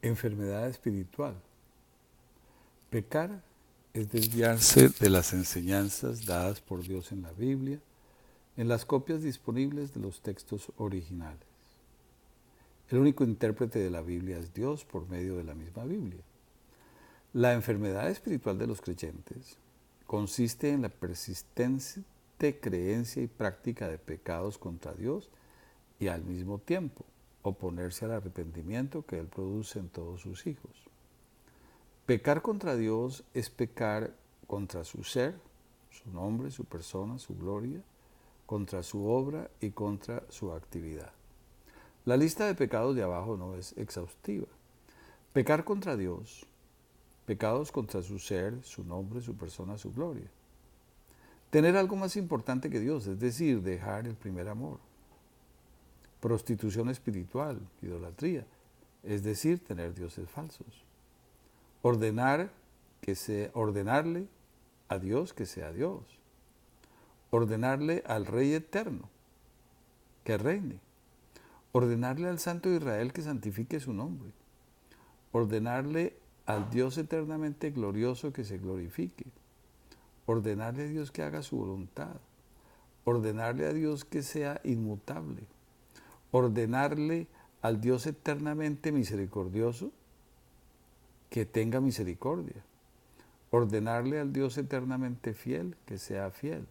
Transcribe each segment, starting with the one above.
Enfermedad espiritual. Pecar es desviarse de las enseñanzas dadas por Dios en la Biblia, en las copias disponibles de los textos originales. El único intérprete de la Biblia es Dios por medio de la misma Biblia. La enfermedad espiritual de los creyentes consiste en la persistente creencia y práctica de pecados contra Dios y al mismo tiempo oponerse al arrepentimiento que Él produce en todos sus hijos. Pecar contra Dios es pecar contra su ser, su nombre, su persona, su gloria, contra su obra y contra su actividad. La lista de pecados de abajo no es exhaustiva. Pecar contra Dios, pecados contra su ser, su nombre, su persona, su gloria. Tener algo más importante que Dios, es decir, dejar el primer amor. Prostitución espiritual, idolatría, es decir, tener dioses falsos. Ordenarle a Dios que sea Dios. Ordenarle al Rey eterno que reine. Ordenarle al Santo de Israel que santifique su nombre. Ordenarle al Dios eternamente glorioso que se glorifique. Ordenarle a Dios que haga su voluntad. Ordenarle a Dios que sea inmutable. Ordenarle al Dios eternamente misericordioso que tenga misericordia. Ordenarle al Dios eternamente fiel que sea fiel.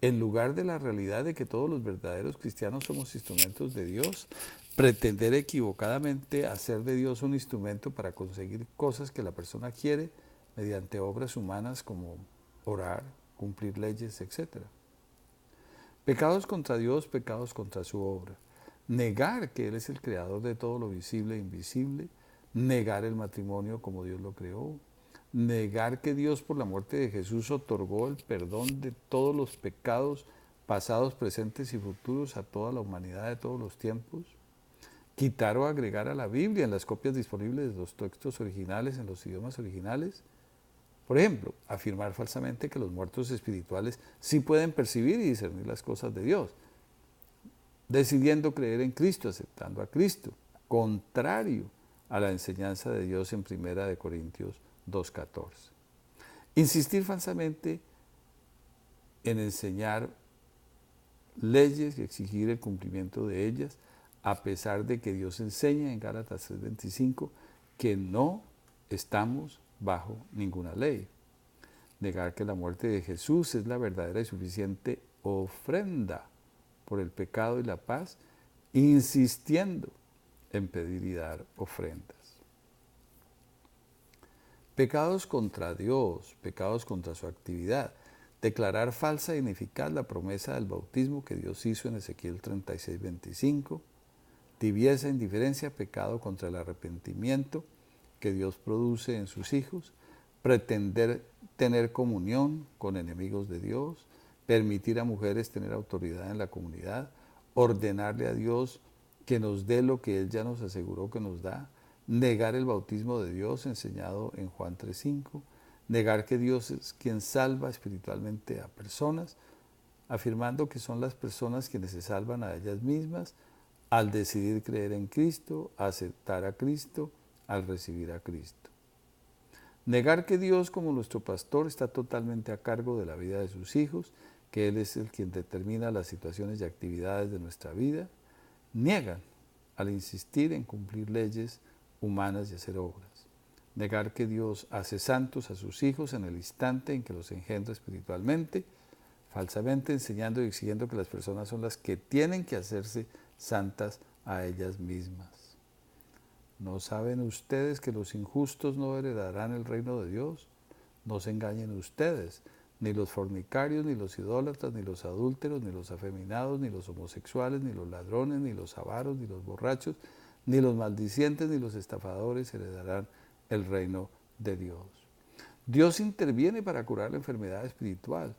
En lugar de la realidad de que todos los verdaderos cristianos somos instrumentos de Dios, pretender equivocadamente hacer de Dios un instrumento para conseguir cosas que la persona quiere mediante obras humanas como orar, cumplir leyes, etc. Pecados contra Dios, pecados contra su obra. Negar que Él es el creador de todo lo visible e invisible, negar el matrimonio como Dios lo creó, negar que Dios por la muerte de Jesús otorgó el perdón de todos los pecados pasados, presentes y futuros a toda la humanidad de todos los tiempos, quitar o agregar a la Biblia en las copias disponibles de los textos originales en los idiomas originales. Por ejemplo, afirmar falsamente que los muertos espirituales sí pueden percibir y discernir las cosas de Dios, decidiendo creer en Cristo, aceptando a Cristo, contrario a la enseñanza de Dios en 1 Corintios 2:14. Insistir falsamente en enseñar leyes y exigir el cumplimiento de ellas, a pesar de que Dios enseña en Gálatas 3:25 que no estamos bajo ninguna ley. Negar que la muerte de Jesús es la verdadera y suficiente ofrenda por el pecado y la paz, insistiendo en pedir y dar ofrendas. Pecados contra Dios, pecados contra su actividad. Declarar falsa e ineficaz la promesa del bautismo que Dios hizo en Ezequiel 36:25. Tibieza, indiferencia, pecado contra el arrepentimiento que Dios produce en sus hijos. Pretender tener comunión con enemigos de Dios. Permitir a mujeres tener autoridad en la comunidad. Ordenarle a Dios que nos dé lo que Él ya nos aseguró que nos da. Negar el bautismo de Dios enseñado en Juan 3:5, negar que Dios es quien salva espiritualmente a personas, afirmando que son las personas quienes se salvan a ellas mismas al decidir creer en Cristo, aceptar a Cristo, al recibir a Cristo. Negar que Dios como nuestro pastor está totalmente a cargo de la vida de sus hijos, que Él es el quien determina las situaciones y actividades de nuestra vida. Niegan al insistir en cumplir leyes humanas y hacer obras. Negar que Dios hace santos a sus hijos en el instante en que los engendra espiritualmente, falsamente enseñando y exigiendo que las personas son las que tienen que hacerse santas a ellas mismas. ¿No saben ustedes que los injustos no heredarán el reino de Dios? No se engañen ustedes, ni los fornicarios, ni los idólatras, ni los adúlteros, ni los afeminados, ni los homosexuales, ni los ladrones, ni los avaros, ni los borrachos, ni los maldicientes, ni los estafadores heredarán el reino de Dios. Dios interviene para curar la enfermedad espiritual.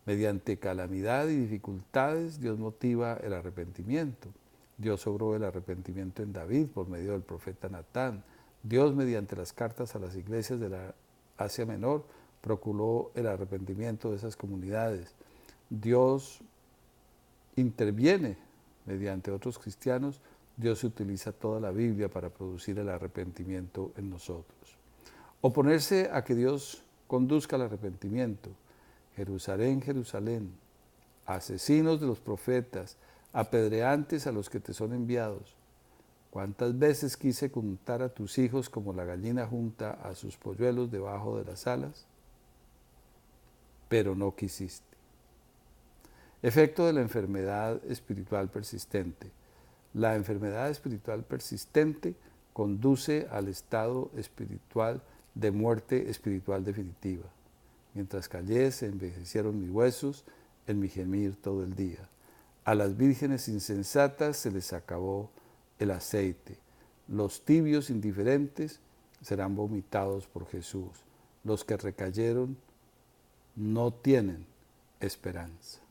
Mediante calamidad y dificultades, Dios motiva el arrepentimiento. Dios obró el arrepentimiento en David por medio del profeta Natán. Dios, mediante las cartas a las iglesias de la Asia Menor, procuró el arrepentimiento de esas comunidades. Dios interviene mediante otros cristianos Dios utiliza toda la Biblia para producir el arrepentimiento en nosotros. Oponerse a que Dios conduzca al arrepentimiento. Jerusalén, Jerusalén, asesinos de los profetas, apedreantes a los que te son enviados. ¿Cuántas veces quise juntar a tus hijos como la gallina junta a sus polluelos debajo de las alas? Pero no quisiste. Efecto de la enfermedad espiritual persistente. La enfermedad espiritual persistente conduce al estado espiritual de muerte espiritual definitiva. Mientras callé, se envejecieron mis huesos en mi gemir todo el día. A las vírgenes insensatas se les acabó el aceite. Los tibios indiferentes serán vomitados por Jesús. Los que recayeron no tienen esperanza.